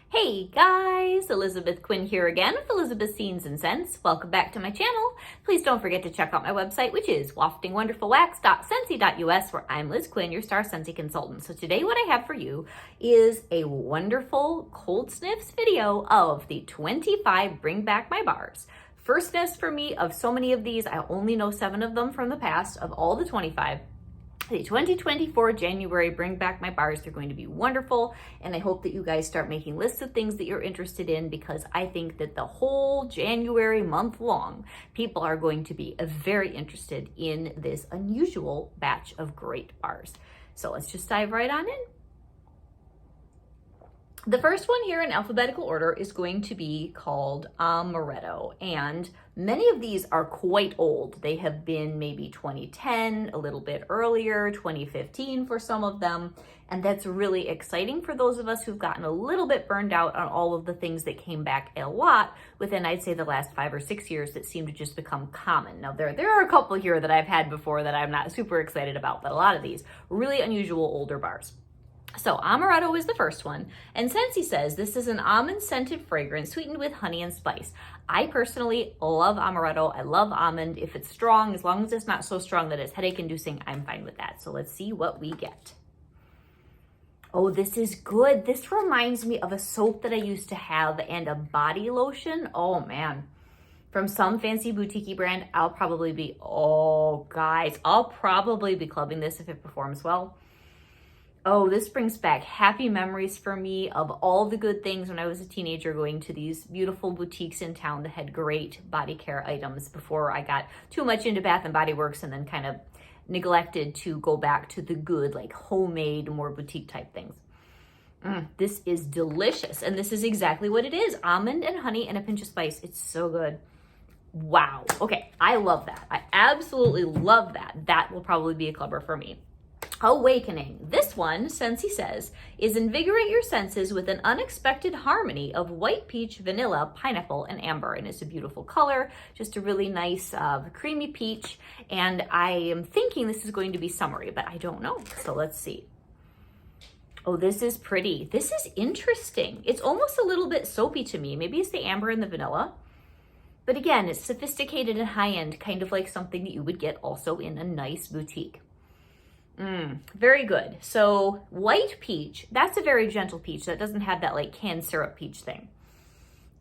Hey guys, Elizabeth Quinn here again with Elizabeth's Scenes and Scents. Welcome back to my channel. Please don't forget to check out my website, which is waftingwonderfulwax.scentsy.us, where I'm Liz Quinn, your star Scentsy consultant. So today what I have for you is a wonderful cold sniffs video of the 25 Bring Back My Bars. First sniffs for me of so many of these. I only know 7 of them from the past of all the 25. The 2024 January Bring Back My Bars. They're going to be wonderful, and I hope that you guys start making lists of things that you're interested in, because I think that the whole January month long, people are going to be very interested in this unusual batch of great bars. So let's just dive right on in. The first one here in alphabetical order is going to be called Amaretto, and many of these are quite old. They have been maybe 2010, a little bit earlier, 2015 for some of them, and that's really exciting for those of us who've gotten a little bit burned out on all of the things that came back a lot within, I'd say, the last 5 or 6 years that seem to just become common. Now, there are a couple here that I've had before that I'm not super excited about, but a lot of these really unusual older bars. So Amaretto is the first one, and Scentsy says this is an almond-scented fragrance sweetened with honey and spice. I personally love Amaretto. I love almond. If it's strong, as long as it's not so strong that it's headache-inducing, I'm fine with that. So let's see what we get. Oh, this is good. This reminds me of a soap that I used to have and a body lotion. Oh, man. From some fancy boutique brand, I'll probably be clubbing this if it performs well. Oh, this brings back happy memories for me of all the good things when I was a teenager, going to these beautiful boutiques in town that had great body care items before I got too much into Bath and Body Works and then kind of neglected to go back to the good, like homemade, more boutique type things. This is delicious, and this is exactly what it is. Almond and honey and a pinch of spice. It's so good. Wow. Okay, I love that. I absolutely love that. That will probably be a clubber for me. Awakening. This one, Scentsy says, is invigorate your senses with an unexpected harmony of white peach, vanilla, pineapple, and amber. And it's a beautiful color, just a really nice creamy peach. And I am thinking this is going to be summery, but I don't know. So let's see. Oh, this is pretty. This is interesting. It's almost a little bit soapy to me. Maybe it's the amber and the vanilla. But again, it's sophisticated and high-end, kind of like something that you would get also in a nice boutique. Very good. So white peach, that's a very gentle peach. That doesn't have that like canned syrup peach thing.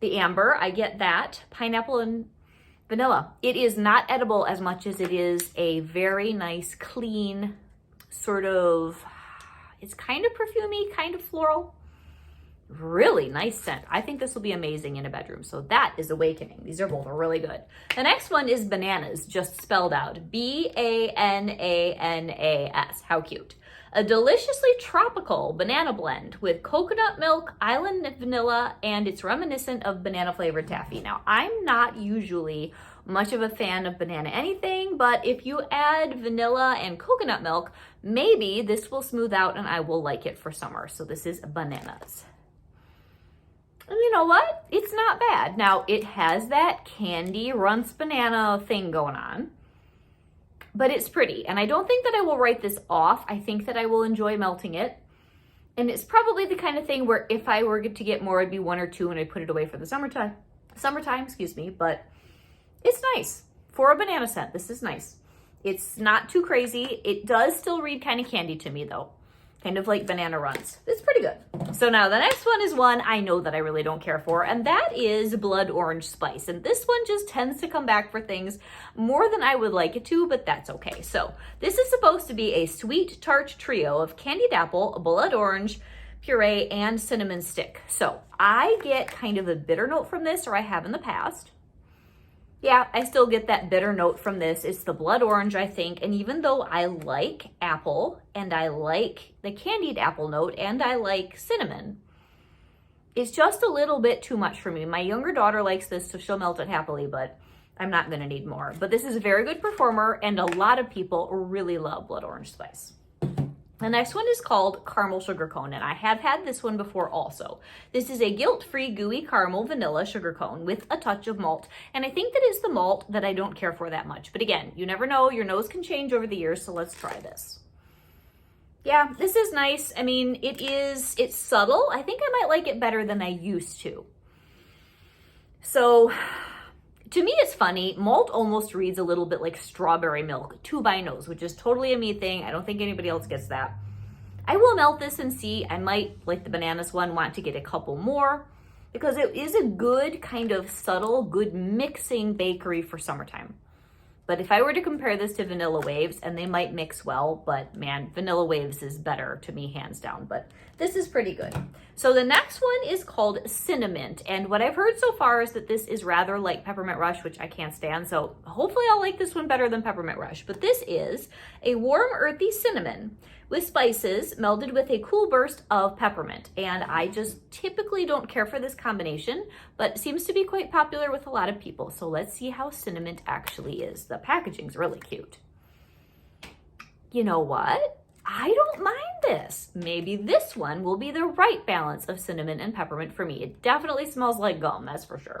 The amber, I get that. Pineapple and vanilla. It is not edible as much as it is a very nice, clean, sort of, it's kind of perfumey, kind of floral. Really nice scent. I think this will be amazing in a bedroom. So that is Awakening. These are both really good. The next one is Bananas, just spelled out. B-A-N-A-N-A-S. How cute. A deliciously tropical banana blend with coconut milk, island vanilla, and it's reminiscent of banana flavored taffy. Now, I'm not usually much of a fan of banana anything, but if you add vanilla and coconut milk, maybe this will smooth out and I will like it for summer. So this is Bananas. And you know what? It's not bad. Now, it has that candy runts banana thing going on, but it's pretty. And I don't think that I will write this off. I think that I will enjoy melting it. And it's probably the kind of thing where if I were to get more, it'd be 1 or 2 and I'd put it away for the summertime, but it's nice. For a banana scent, this is nice. It's not too crazy. It does still read kind of candy to me though. Kind of like banana runs. It's pretty good. So now the next one is one I know that I really don't care for, and that is Blood Orange Spice. And this one just tends to come back for things more than I would like it to, but that's okay. So this is supposed to be a sweet tart trio of candied apple, blood orange, puree, and cinnamon stick. So I get kind of a bitter note from this, or I have in the past. Yeah, I still get that bitter note from this. It's the blood orange, I think. And even though I like apple and I like the candied apple note and I like cinnamon, it's just a little bit too much for me. My younger daughter likes this, so she'll melt it happily, but I'm not going to need more. But this is a very good performer, and a lot of people really love Blood Orange Spice. The next one is called Caramel Sugar Cone, and I have had this one before also. This is a guilt-free gooey caramel vanilla sugar cone with a touch of malt, and I think that it's the malt that I don't care for that much. But again, you never know, your nose can change over the years, so let's try this. Yeah, this is nice. I mean, it's subtle. I think I might like it better than I used to. So to me, it's funny. Malt almost reads a little bit like strawberry milk, 2 by nose, which is totally a me thing. I don't think anybody else gets that. I will melt this and see. I might, like the bananas one, want to get a couple more because it is a good kind of subtle, good mixing bakery for summertime. But if I were to compare this to Vanilla Waves, and they might mix well, but man, Vanilla Waves is better to me, hands down. But this is pretty good. So the next one is called Cinnamonint. And what I've heard so far is that this is rather like Peppermint Rush, which I can't stand. So hopefully I'll like this one better than Peppermint Rush. But this is a warm, earthy cinnamon with spices melded with a cool burst of peppermint. And I just typically don't care for this combination, but it seems to be quite popular with a lot of people. So let's see how Cinnamonint actually is. The packaging's really cute. You know what? I don't mind this. Maybe this one will be the right balance of cinnamon and peppermint for me. It definitely smells like gum, that's for sure.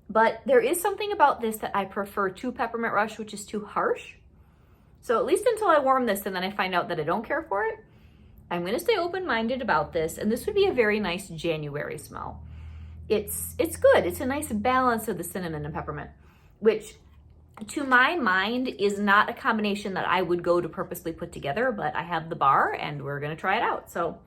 But there is something about this that I prefer to Peppermint Rush, which is too harsh. So at least until I warm this and then I find out that I don't care for it, I'm going to stay open-minded about this. And this would be a very nice January smell. It's good. It's a nice balance of the cinnamon and peppermint, which to my mind is not a combination that I would go to purposely put together, but I have the bar and we're going to try it out. So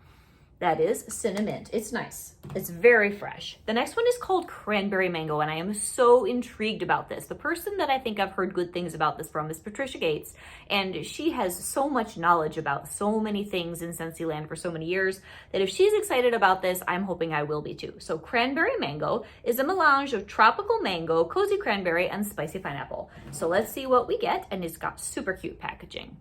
that is Cinnamonint. It's nice. It's very fresh. The next one is called Cranberry Mango, and I am so intrigued about this. The person that I think I've heard good things about this from is Patricia Gates, and she has so much knowledge about so many things in Scentsy Land for so many years that if she's excited about this, I'm hoping I will be too. So Cranberry Mango is a melange of tropical mango, cozy cranberry, and spicy pineapple. So let's see what we get, and it's got super cute packaging.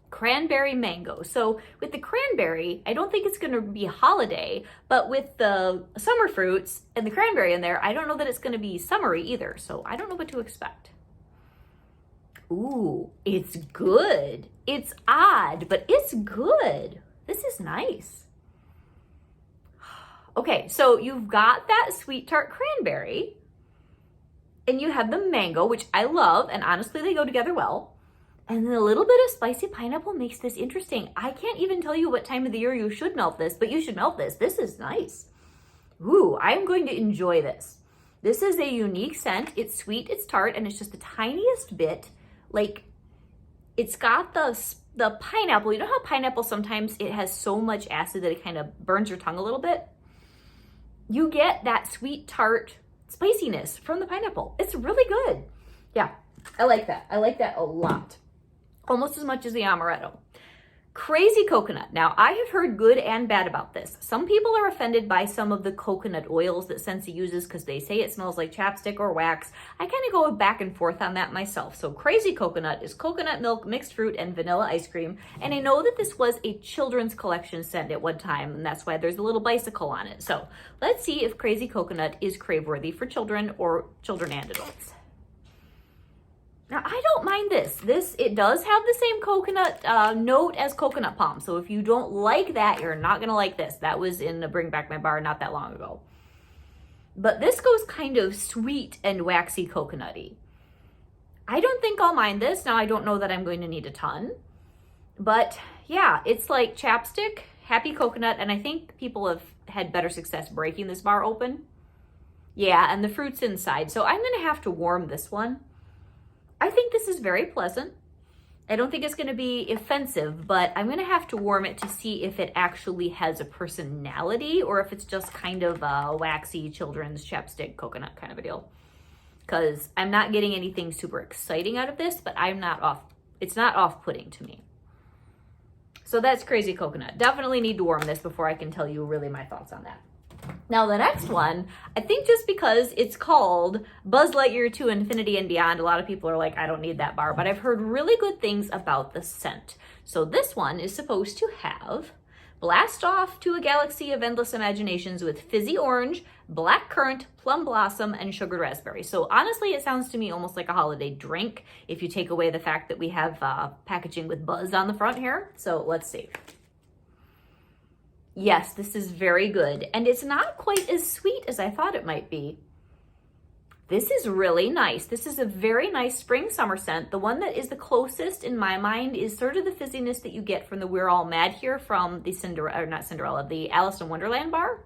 Cranberry Mango. So with the cranberry, I don't think it's going to be holiday, but with the summer fruits and the cranberry in there, I don't know that it's going to be summery either. So I don't know what to expect. Ooh, it's good. It's odd, but it's good. This is nice. Okay, so you've got that sweet tart cranberry and you have the mango, which I love, and honestly, they go together well. And then a little bit of spicy pineapple makes this interesting. I can't even tell you what time of the year you should melt this, but you should melt this. This is nice. Ooh, I'm going to enjoy this. This is a unique scent. It's sweet, it's tart, and it's just the tiniest bit. Like, it's got the pineapple. You know how pineapple sometimes it has so much acid that it kind of burns your tongue a little bit? You get that sweet, tart spiciness from the pineapple. It's really good. Yeah, I like that. I like that a lot. Almost as much as the Amaretto. Crazy coconut. Now, I have heard good and bad about this. Some people are offended by some of the coconut oils that Scentsy uses because they say it smells like chapstick or wax. I kind of go back and forth on that myself. So Crazy Coconut is coconut milk, mixed fruit, and vanilla ice cream. And I know that this was a children's collection scent at one time, and that's why there's a little bicycle on it. So let's see if Crazy Coconut is crave-worthy for children or children and adults. Now, I don't mind this. It does have the same coconut note as coconut palm. So if you don't like that, you're not going to like this. That was in the Bring Back My Bar not that long ago. But this goes kind of sweet and waxy coconutty. I don't think I'll mind this. Now, I don't know that I'm going to need a ton. But yeah, it's like chapstick, happy coconut, and I think people have had better success breaking this bar open. Yeah, and the fruit's inside. So I'm going to have to warm this one. I think this is very pleasant. I don't think it's going to be offensive, but I'm going to have to warm it to see if it actually has a personality or if it's just kind of a waxy children's chapstick coconut kind of a deal. Because I'm not getting anything super exciting out of this, but it's not off-putting to me. So that's Crazy Coconut. Definitely need to warm this before I can tell you really my thoughts on that. Now the next one, I think just because it's called Buzz Lightyear to Infinity and Beyond, a lot of people are like, I don't need that bar, but I've heard really good things about the scent. So this one is supposed to have blast off to a galaxy of endless imaginations with fizzy orange, black currant, plum blossom, and sugared raspberry. So honestly, it sounds to me almost like a holiday drink if you take away the fact that we have packaging with Buzz on the front here. So let's see. Yes, this is very good. And it's not quite as sweet as I thought it might be. This is really nice. This is a very nice spring summer scent. The one that is the closest in my mind is sort of the fizziness that you get from the We're All Mad Here from the the Alice in Wonderland bar.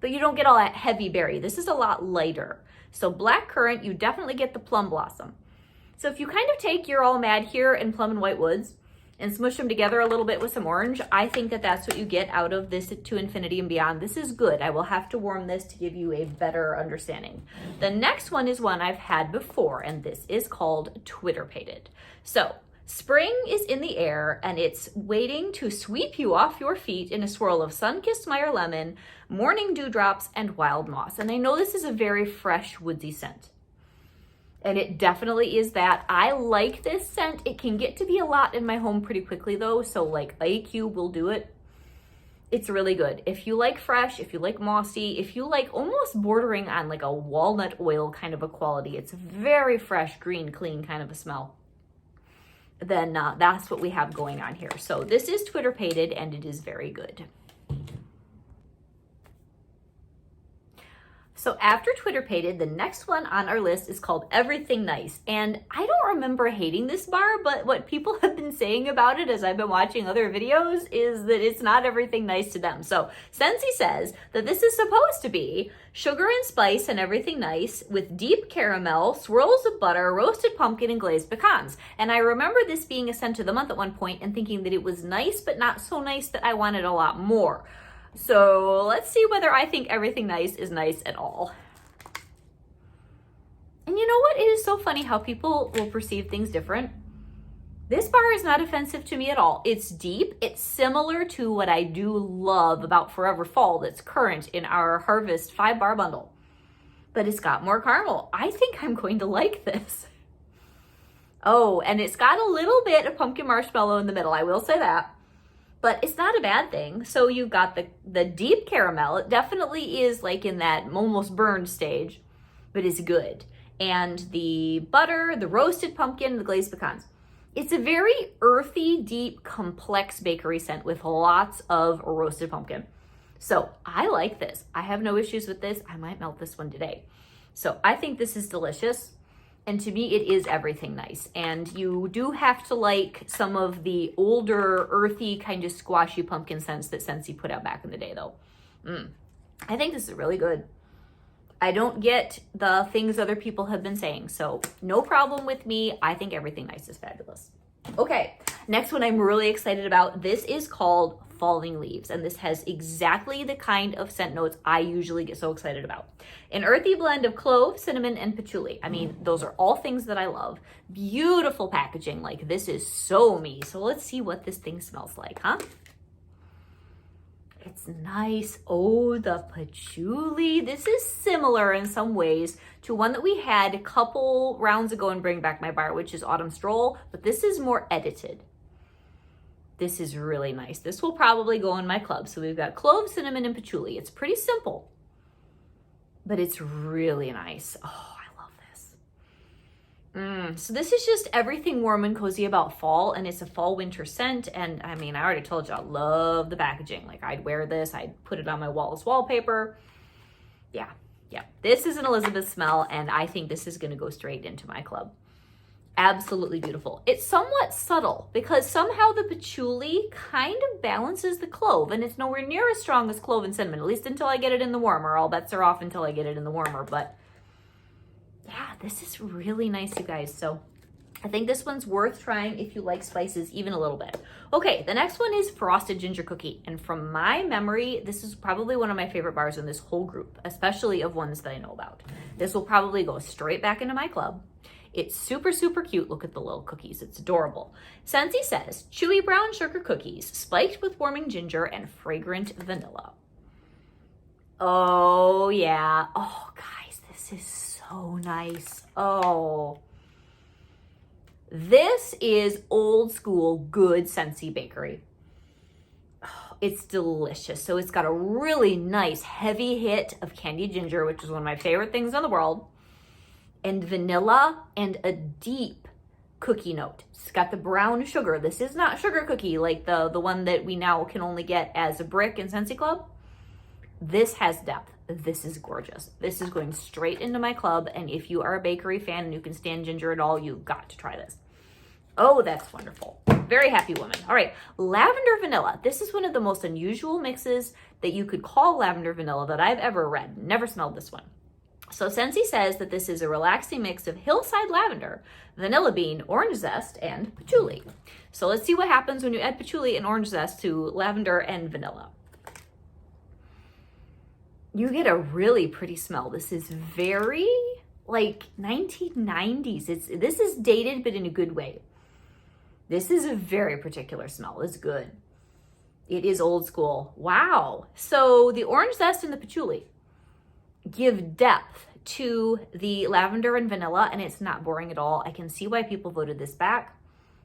But you don't get all that heavy berry. This is a lot lighter. So black currant, you definitely get the plum blossom. So if you kind of take You're All Mad Here and Plum and White Woods and smush them together a little bit with some orange, I think that that's what you get out of this To Infinity and Beyond. This is good. I will have to warm this to give you a better understanding. The next one is one I've had before, and this is called Twitterpated. So spring is in the air, and it's waiting to sweep you off your feet in a swirl of sun-kissed Meyer lemon, morning dewdrops, and wild moss. And I know this is a very fresh, woodsy scent. And it definitely is that. I like this scent. It can get to be a lot in my home pretty quickly though. So like AQ will do it. It's really good. If you like fresh, if you like mossy, if you like almost bordering on like a walnut oil kind of a quality, it's very fresh, green, clean kind of a smell, then that's what we have going on here. So this is Twitterpated and it is very good. So after Twitterpated, the next one on our list is called Everything Nice. And I don't remember hating this bar, but what people have been saying about it as I've been watching other videos is that it's not everything nice to them. So Scentsy says that this is supposed to be sugar and spice and everything nice with deep caramel, swirls of butter, roasted pumpkin, and glazed pecans. And I remember this being a scent of the month at one point and thinking that it was nice, but not so nice that I wanted a lot more. So let's see whether I think Everything Nice is nice at all. And you know what? It is so funny how people will perceive things different. This bar is not offensive to me at all. It's deep. It's similar to what I do love about Forever Fall that's current in our Harvest 5-bar bundle. But it's got more caramel. I think I'm going to like this. Oh, and it's got a little bit of pumpkin marshmallow in the middle. I will say that. But it's not a bad thing. So you've got the deep caramel. It definitely is like in that almost burned stage, but it's good. And the butter, the roasted pumpkin, the glazed pecans. It's a very earthy, deep, complex bakery scent with lots of roasted pumpkin. So I like this. I have no issues with this. I might melt this one today. So I think this is delicious. And to me, it is everything nice. And you do have to like some of the older, earthy, kind of squashy pumpkin scents that Scentsy put out back in the day, though. I think this is really good. I don't get the things other people have been saying, so no problem with me. I think Everything Nice is fabulous. Okay, next one I'm really excited about. This is called Falling Leaves, and this has exactly the kind of scent notes I usually get so excited about. An earthy blend of clove, cinnamon, and patchouli. I mean, those are all things that I love. Beautiful packaging. Like, this is so me. So let's see what this thing smells like, huh? It's nice. Oh, the patchouli. This is similar in some ways to one that we had a couple rounds ago in Bring Back My Bar, which is Autumn Stroll, but this is more edited. This is really nice. This will probably go in my club. So we've got clove, cinnamon, and patchouli. It's pretty simple, but it's really nice. Oh, I love this. So this is just everything warm and cozy about fall, and it's a fall winter scent. And I mean, I already told you I love the packaging. Like, I'd wear this, I'd put it on my wall as wallpaper. Yeah. This is an Elizabeth smell, and I think this is gonna go straight into my club. Absolutely beautiful. It's somewhat subtle because somehow the patchouli kind of balances the clove, and it's nowhere near as strong as clove and cinnamon, at least until I get it in the warmer. All bets are off until I get it in the warmer, but yeah, this is really nice, you guys. So I think this one's worth trying if you like spices even a little bit. Okay, the next one is Frosted Ginger Cookie, and from my memory, this is probably one of my favorite bars in this whole group, especially of ones that I know about. This will probably go straight back into my club. It's super, super cute. Look at the little cookies. It's adorable. Scentsy says, chewy brown sugar cookies, spiked with warming ginger and fragrant vanilla. Oh, yeah. Oh, guys, this is so nice. Oh. This is old school, good Scentsy bakery. Oh, it's delicious. So it's got a really nice, heavy hit of candied ginger, which is one of my favorite things in the world, and vanilla, and a deep cookie note. It's got the brown sugar. This is not sugar cookie like the one that we now can only get as a brick in Scentsy Club. This has depth. this is gorgeous. This is going straight into my club, and if you are a bakery fan and you can stand ginger at all, you've got to try this. Oh, that's wonderful. Very happy woman. All right, Lavender Vanilla. This is one of the most unusual mixes that you could call Lavender Vanilla that I've ever read. Never smelled this one. So Scentsy says that this is a relaxing mix of hillside lavender, vanilla bean, orange zest, and patchouli. So let's see what happens when you add patchouli and orange zest to lavender and vanilla. You get a really pretty smell. This is very like 1990s. This is dated, but in a good way. This is a very particular smell. It's good. It is old school. Wow. So the orange zest and the patchouli give depth to the lavender and vanilla, and it's not boring at all. I can see why people voted this back.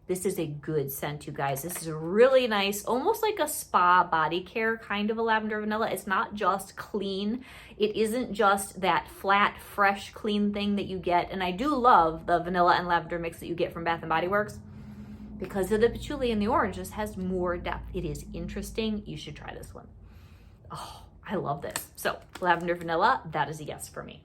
This is a good scent, you guys. This is a really nice, almost like a spa body care kind of a lavender vanilla. It's not just clean. It isn't just that flat, fresh, clean thing that you get. And I do love the vanilla and lavender mix that you get from Bath & Body Works. Because of the patchouli and the orange, this has more depth. It is interesting. You should try this one. Oh, I love this. So lavender vanilla, that is a yes for me.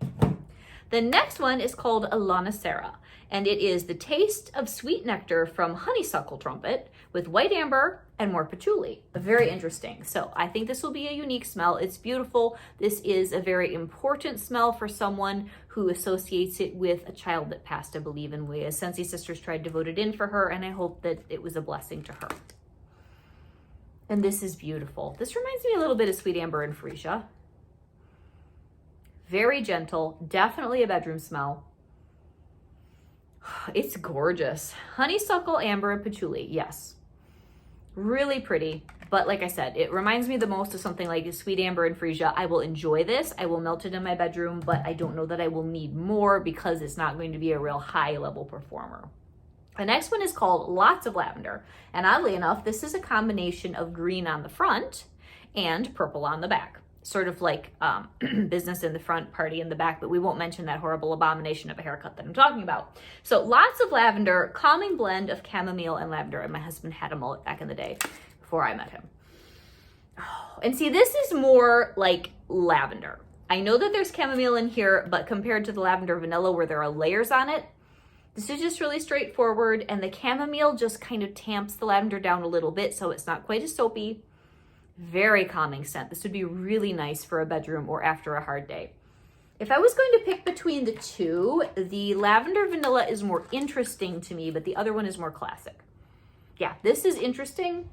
The next one is called Alanera, and it is the taste of sweet nectar from honeysuckle trumpet with white amber and more patchouli. Very interesting. So I think this will be a unique smell. It's beautiful. This is a very important smell for someone who associates it with a child that passed, I believe, and we as Scentsy Sisters tried to vote it in for her, and I hope that it was a blessing to her. And this is beautiful. This reminds me a little bit of Sweet Amber and Freesia. Very gentle, definitely a bedroom smell. It's gorgeous. Honeysuckle, amber, and patchouli, yes. Really pretty, but like I said, it reminds me the most of something like Sweet Amber and Freesia. I will enjoy this. I will melt it in my bedroom, but I don't know that I will need more because it's not going to be a real high level performer. The next one is called Lots of Lavender. And oddly enough, this is a combination of green on the front and purple on the back. Sort of like business in the front, party in the back, but we won't mention that horrible abomination of a haircut that I'm talking about. So Lots of Lavender, calming blend of chamomile and lavender. And my husband had a mullet back in the day before I met him. Oh, and see, this is more like lavender. I know that there's chamomile in here, but compared to the lavender vanilla where there are layers on it, this is just really straightforward, and the chamomile just kind of tamps the lavender down a little bit, so it's not quite as soapy. Very calming scent. This would be really nice for a bedroom or after a hard day. If I was going to pick between the two, the lavender vanilla is more interesting to me, but the other one is more classic. Yeah, this is interesting.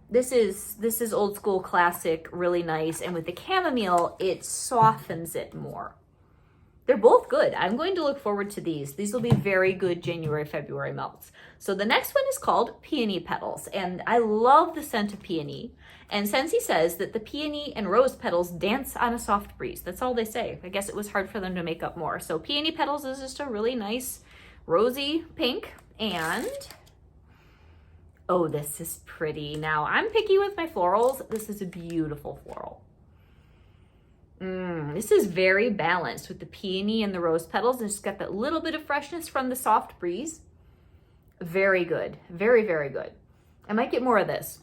This is old school classic, really nice, and with the chamomile, it softens it more. They're both good. I'm going to look forward to these. These will be very good January, February melts. So the next one is called Peony Petals, and I love the scent of peony. And Scentsy says that the peony and rose petals dance on a soft breeze. That's all they say. I guess it was hard for them to make up more. So Peony Petals is just a really nice rosy pink, and oh, this is pretty. Now, I'm picky with my florals. This is a beautiful floral. This is very balanced with the peony and the rose petals. It's got that little bit of freshness from the soft breeze. Very good. Very, very good. I might get more of this.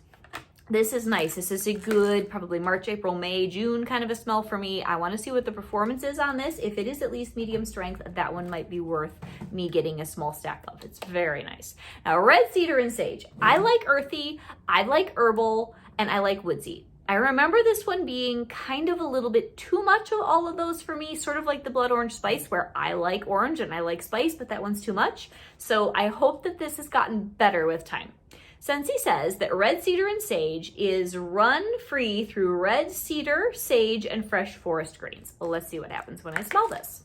This is nice. This is a good, probably March, April, May, June kind of a smell for me. I want to see what the performance is on this. If it is at least medium strength, that one might be worth me getting a small stack of. It's very nice. Now, red cedar and sage. I like earthy, I like herbal, and I like woodsy. I remember this one being kind of a little bit too much of all of those for me, sort of like the blood orange spice, where I like orange and I like spice, but that one's too much. So I hope that this has gotten better with time. Scentsy says that red cedar and sage is run free through red cedar, sage, and fresh forest greens. Well, let's see what happens when I smell this.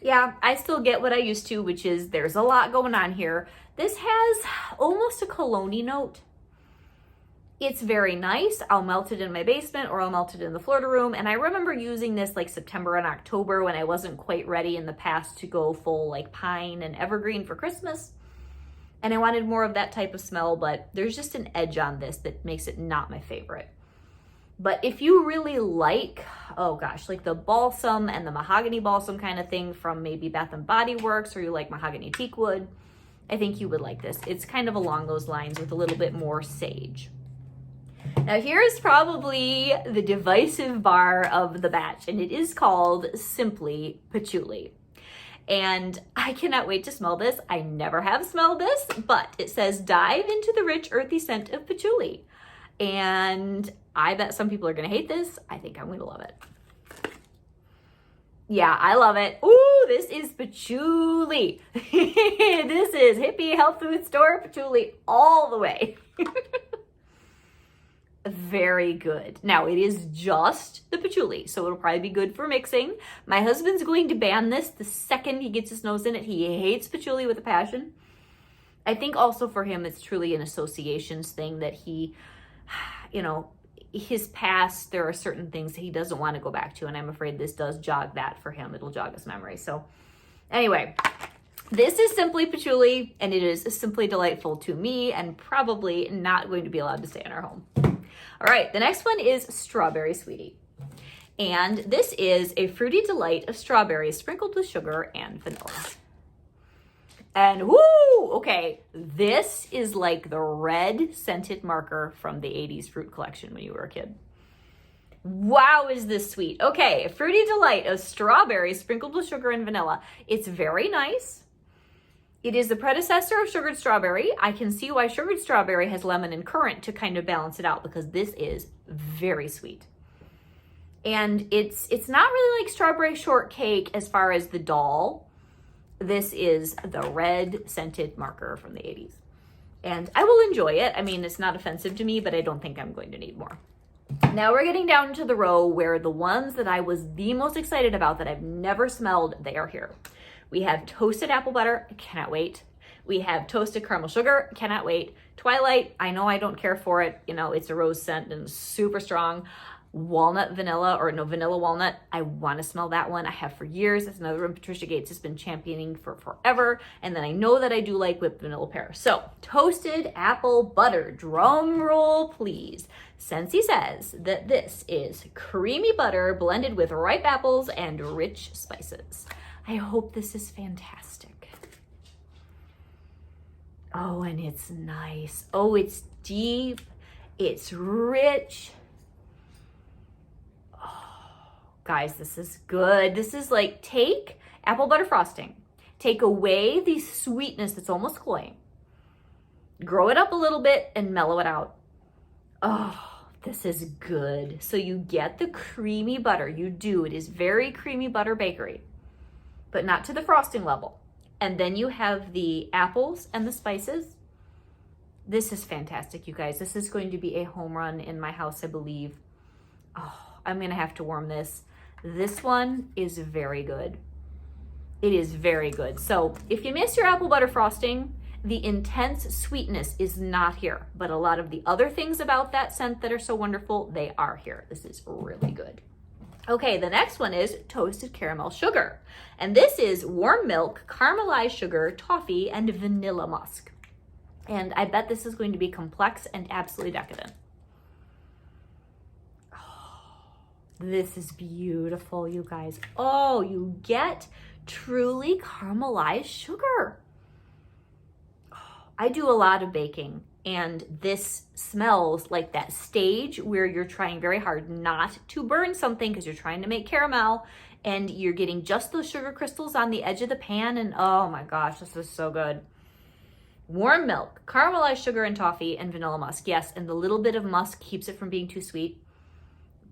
Yeah, I still get what I used to, which is there's a lot going on here. This has almost a cologne-y note. It's very nice. I'll melt it in my basement or I'll melt it in the Florida room. And I remember using this like September and October when I wasn't quite ready in the past to go full like pine and evergreen for Christmas. And I wanted more of that type of smell, but there's just an edge on this that makes it not my favorite. But if you really like, oh gosh, like the balsam and the mahogany balsam kind of thing from maybe Bath & Body Works, or you like mahogany teak wood, I think you would like this. It's kind of along those lines with a little bit more sage. Now here is probably the divisive bar of the batch, and it is called simply Patchouli. And I cannot wait to smell this. I never have smelled this, but it says dive into the rich earthy scent of patchouli. And I bet some people are gonna hate this. I think I'm gonna love it. Yeah, I love it. Ooh, this is patchouli. This is hippie health food store patchouli all the way. Very good. Now it is just the patchouli, so it'll probably be good for mixing. My husband's going to ban this the second he gets his nose in it. He hates patchouli with a passion. I think also for him, it's truly an associations thing that he, you know, his past, there are certain things he doesn't want to go back to, and I'm afraid this does jog that for him. It'll jog his memory. So anyway, this is simply patchouli, and it is simply delightful to me and probably not going to be allowed to stay in our home. All right, the next one is Strawberry Sweetie. And this is a fruity delight of strawberries sprinkled with sugar and vanilla. And whoo, okay, this is like the red scented marker from the 80s fruit collection when you were a kid. Wow, is this sweet. Okay, a fruity delight of strawberries sprinkled with sugar and vanilla. It's very nice. It is the predecessor of sugared strawberry. I can see why sugared strawberry has lemon and currant to kind of balance it out, because this is very sweet. And it's not really like strawberry shortcake as far as the doll. This is the red scented marker from the 80s. And I will enjoy it. I mean, it's not offensive to me, but I don't think I'm going to need more. Now we're getting down to the row where the ones that I was the most excited about that I've never smelled, they are here. We have toasted apple butter, cannot wait. We have toasted caramel sugar, cannot wait. Twilight, I know I don't care for it. You know, it's a rose scent and super strong. Walnut vanilla, or no, vanilla walnut. I want to smell that one. I have for years. It's another one Patricia Gates has been championing for forever. And then I know that I do like whipped vanilla pear. So toasted apple butter, drum roll please. Scentsy says that this is creamy butter blended with ripe apples and rich spices. I hope this is fantastic. Oh, and it's nice. Oh, it's deep. It's rich. Oh, guys, this is good. This is like, take apple butter frosting, take away the sweetness that's almost cloying, grow it up a little bit and mellow it out. Oh, this is good. So you get the creamy butter. You do. It is very creamy butter bakery, but not to the frosting level. And then you have the apples and the spices. This is fantastic, you guys. This is going to be a home run in my house, I believe. Oh, I'm gonna have to warm this. This one is very good. It is very good. So if you miss your apple butter frosting, the intense sweetness is not here, but a lot of the other things about that scent that are so wonderful, they are here. This is really good. Okay, the next one is toasted caramel sugar. And this is warm milk, caramelized sugar, toffee, and vanilla musk. And I bet this is going to be complex and absolutely decadent. Oh, this is beautiful, you guys. Oh, you get truly caramelized sugar. Oh, I do a lot of baking, and this smells like that stage where you're trying very hard not to burn something because you're trying to make caramel, and you're getting just those sugar crystals on the edge of the pan, and oh my gosh, this is so good. Warm milk, caramelized sugar and toffee, and vanilla musk. Yes, and the little bit of musk keeps it from being too sweet.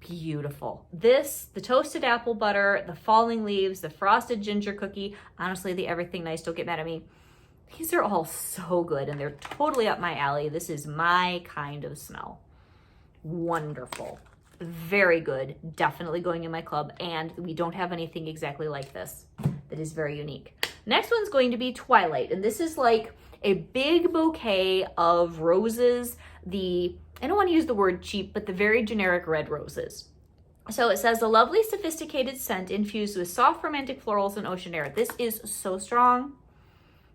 Beautiful. This, the toasted apple butter, the falling leaves, the frosted ginger cookie, honestly, the everything nice, don't get mad at me. These are all so good, and they're totally up my alley. This is my kind of smell. Wonderful. Very good. Definitely going in my club, and we don't have anything exactly like this that is very unique. Next one's going to be Twilight, and this is like a big bouquet of roses. I don't want to use the word cheap, but the very generic red roses. So it says a lovely sophisticated scent infused with soft romantic florals and ocean air. This is so strong.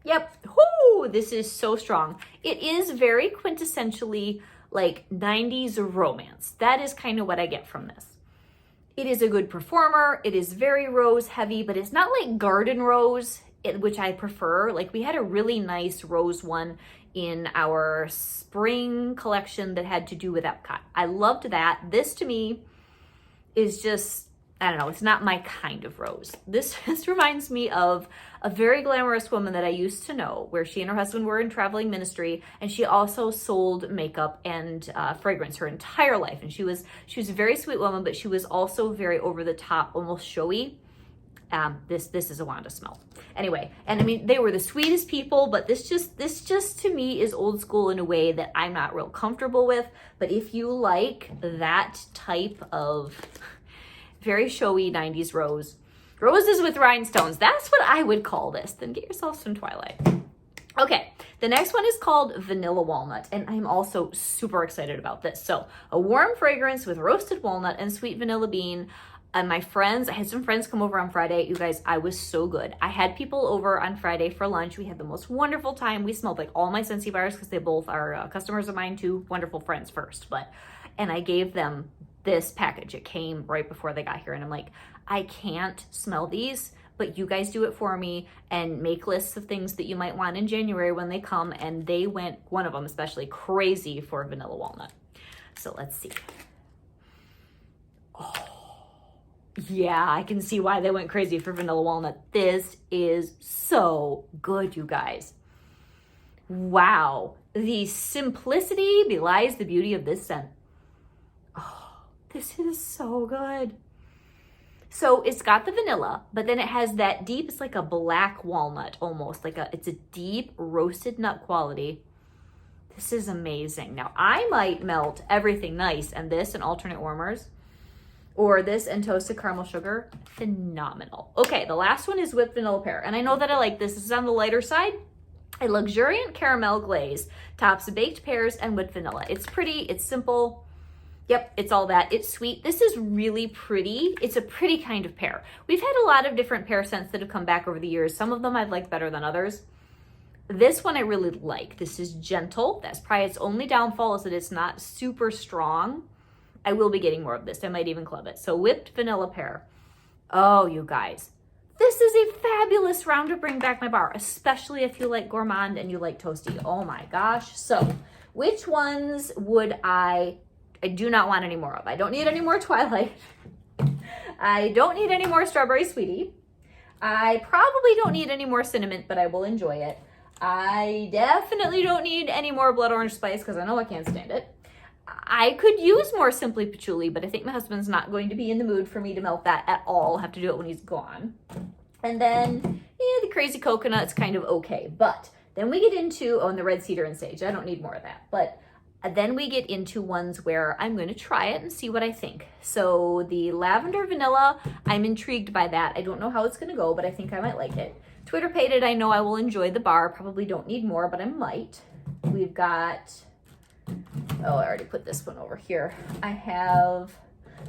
Yep. Whoo! This is so strong. It is very quintessentially like 90s romance. That is kind of what I get from this. It is a good performer. It is very rose heavy, but it's not like garden rose, which I prefer. Like we had a really nice rose one in our spring collection that had to do with Epcot. I loved that. This to me is just, I don't know, it's not my kind of rose. This reminds me of a very glamorous woman that I used to know, where she and her husband were in traveling ministry, and she also sold makeup and fragrance her entire life. And she was a very sweet woman, but she was also very over the top, almost showy. This is a Wanda smell. Anyway, and I mean, they were the sweetest people, but this just to me is old school in a way that I'm not real comfortable with. But if you like that type of very showy 90s roses with rhinestones, that's what I would call this, then get yourself some Twilight. Okay, the next one is called Vanilla Walnut, and I'm also super excited about this. So a warm fragrance with roasted walnut and sweet vanilla bean. And I had some friends come over on Friday. You guys, I was so good. I had people over on Friday for lunch. We had the most wonderful time. We smelled like all my Scentsy bars because they both are customers of mine, too. Wonderful friends first. And I gave them this package. It came right before they got here. And I'm like, I can't smell these, but you guys do it for me and make lists of things that you might want in January when they come. And they went, one of them especially, crazy for vanilla walnut. So let's see. Oh. Yeah, I can see why they went crazy for vanilla walnut. This is so good, you guys. Wow. The simplicity belies the beauty of this scent. Oh, this is so good. So it's got the vanilla, but then it has that deep, it's like a black walnut almost, it's a deep roasted nut quality. This is amazing. Now, I might melt everything nice and this and alternate warmers, or this and toasted caramel sugar. Phenomenal. Okay, the last one is whipped vanilla pear. And I know that I like this. This is on the lighter side. A luxuriant caramel glaze tops baked pears and whipped vanilla. It's pretty, it's simple. Yep, it's all that. It's sweet. This is really pretty. It's a pretty kind of pear. We've had a lot of different pear scents that have come back over the years. Some of them I've liked better than others. This one I really like. This is gentle. That's probably its only downfall, is that it's not super strong. I will be getting more of this. I might even club it. So whipped vanilla pear. Oh, you guys. This is a fabulous round to bring back my bar, especially if you like gourmand and you like toasty. Oh my gosh. So which ones would I do not want any more of? I don't need any more Twilight. I don't need any more Strawberry Sweetie. I probably don't need any more Cinnamonint, but I will enjoy it. I definitely don't need any more Blood Orange Spice because I know I can't stand it. I could use more Simply Patchouli, but I think my husband's not going to be in the mood for me to melt that at all. I'll have to do it when he's gone. And then, the Crazy Coconut's kind of okay. But then we get into, and the Red Cedar and Sage. I don't need more of that. But then we get into ones where I'm going to try it and see what I think. So the Lavender Vanilla, I'm intrigued by that. I don't know how it's going to go, but I think I might like it. Twitter Pated, I know I will enjoy the bar. Probably don't need more, but I might. We've got... Oh, I already put this one over here. I have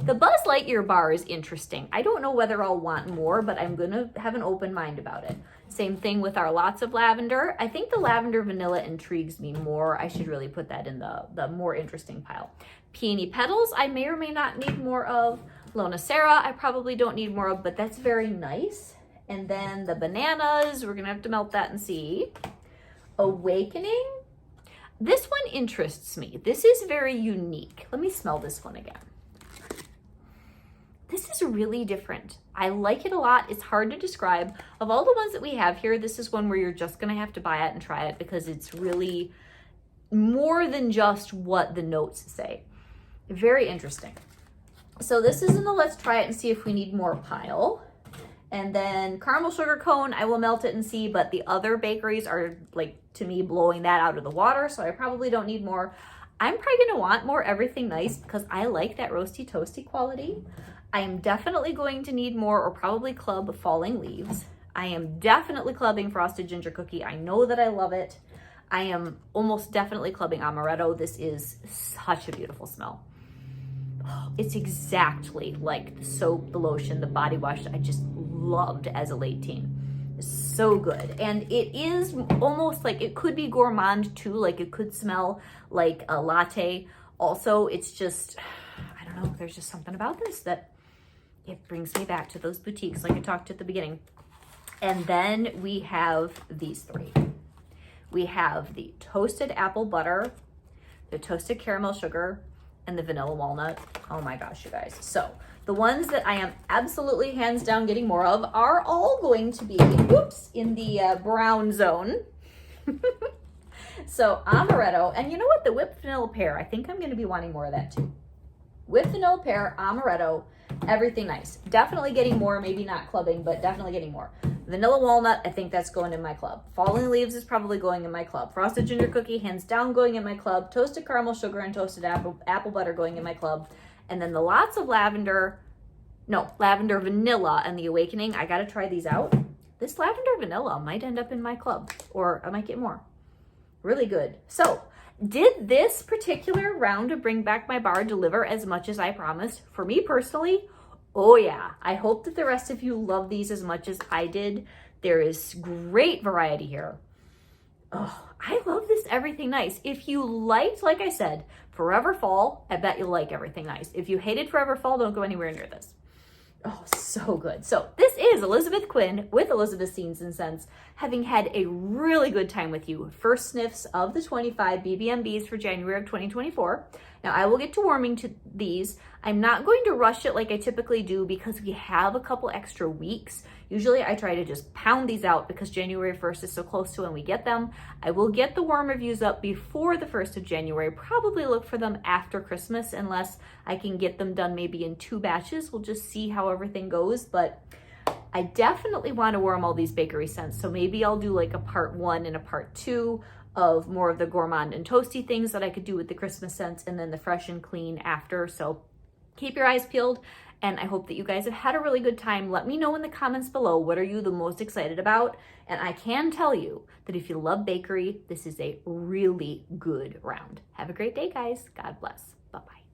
the Buzz Lightyear bar is interesting. I don't know whether I'll want more, but I'm going to have an open mind about it. Same thing with our Lots of Lavender. I think the Lavender Vanilla intrigues me more. I should really put that in the more interesting pile. Peony Petals, I may or may not need more of. Lona Sarah, I probably don't need more of, but that's very nice. And then the Bananas, we're going to have to melt that and see. Awakening. This one interests me. This is very unique. Let me smell this one again. This is really different. I like it a lot. It's hard to describe. Of all the ones that we have here, this is one where you're just going to have to buy it and try it because it's really more than just what the notes say. Very interesting. So this is in the let's try it and see if we need more pile. And then caramel sugar cone, I will melt it and see, but the other bakeries are, like, to me, blowing that out of the water, so I probably don't need more. I'm probably going to want more Everything Nice because I like that roasty toasty quality. I am definitely going to need more, or probably club Falling Leaves. I am definitely clubbing Frosted Ginger Cookie. I know that I love it. I am almost definitely clubbing Amaretto. This is such a beautiful smell. It's exactly like the soap, the lotion, the body wash I just loved as a late teen. It's so good. And it is almost like, it could be gourmand too, like it could smell like a latte. Also, it's just, I don't know, there's just something about this that it brings me back to those boutiques like I talked at the beginning. And then we have these three. we have the toasted apple butter, the toasted caramel sugar, and the vanilla walnut. Oh my gosh, you guys. So the ones that I am absolutely hands down getting more of are all going to be, whoops, in the brown zone. So Amaretto, and you know what? The whipped vanilla pear, I think I'm going to be wanting more of that too. Whipped vanilla pear, Amaretto, everything nice. Definitely getting more, maybe not clubbing, but definitely getting more. Vanilla walnut, I think that's going in my club. Falling leaves is probably going in my club. Frosted ginger cookie, hands down going in my club. Toasted caramel sugar and toasted apple butter going in my club. And then the lots of lavender vanilla and the awakening. I got to try these out. This lavender vanilla might end up in my club, or I might get more. Really good. So did this particular round of Bring Back My Bar deliver as much as I promised? For me personally, oh yeah. I hope that the rest of you love these as much as I did. There is great variety here. Oh, I love this Everything Nice. If you liked, like I said, Forever Fall, I bet you'll like Everything Nice. If you hated Forever Fall, don't go anywhere near this. Oh, so good. So this is Elizabeth Quinn with Elizabeth Scenes and Scents, having had a really good time with you. First sniffs of the 25 BBMBs for January of 2024. Now I will get to warming to these. I'm not going to rush it like I typically do because we have a couple extra weeks. Usually I try to just pound these out because January 1st is so close to when we get them. I will get the warm reviews up before the 1st of January. Probably look for them after Christmas unless I can get them done maybe in 2 batches. We'll just see how everything goes, but I definitely want to warm all these bakery scents. So maybe I'll do like a part 1 and a part 2 of more of the gourmand and toasty things that I could do with the Christmas scents, and then the fresh and clean after. So keep your eyes peeled, and I hope that you guys have had a really good time. Let me know in the comments below, what are you the most excited about? And I can tell you that if you love bakery, this is a really good round. Have a great day, guys. God bless. Bye-bye.